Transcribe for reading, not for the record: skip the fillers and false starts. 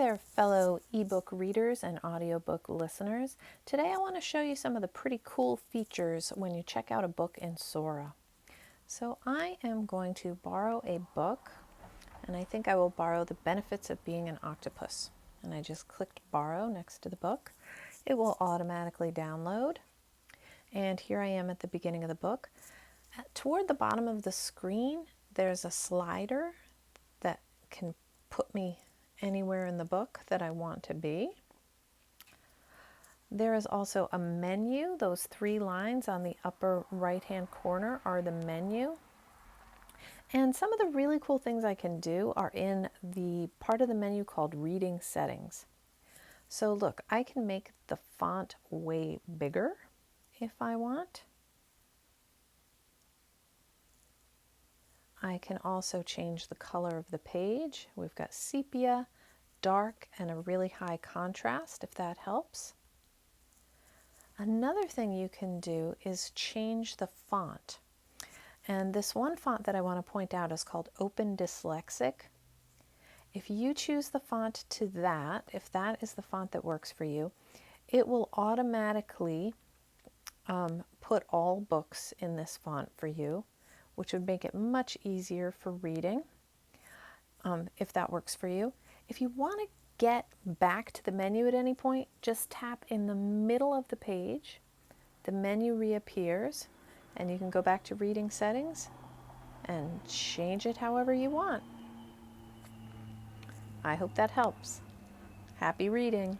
there, fellow ebook readers and audiobook listeners. Today I want to show you some of the pretty cool features when you check out a book in Sora. So I am going to borrow a book, and I think I will borrow The Benefits of Being an Octopus. And I just clicked borrow next to the book. It will automatically download. And here I am at the beginning of the book. Toward the bottom of the screen, there's a slider that can put me anywhere in the book that I want to be. There is also a menu. Those three lines on the upper right-hand corner are the menu. And some of the really cool things I can do are in the part of the menu called Reading Settings. So look, I can make the font way bigger if I want. I can also change the color of the page. We've got sepia, dark, and a really high contrast, if that helps. Another thing you can do is change the font. And this one font that I want to point out is called Open Dyslexic. If you choose the font to that, if that is the font that works for you, it will automatically put all books in this font for you, which would make it much easier for reading, if that works for you. If you want to get back to the menu at any point, just tap in the middle of the page. The menu reappears, and you can go back to Reading Settings and change it however you want. I hope that helps. Happy reading!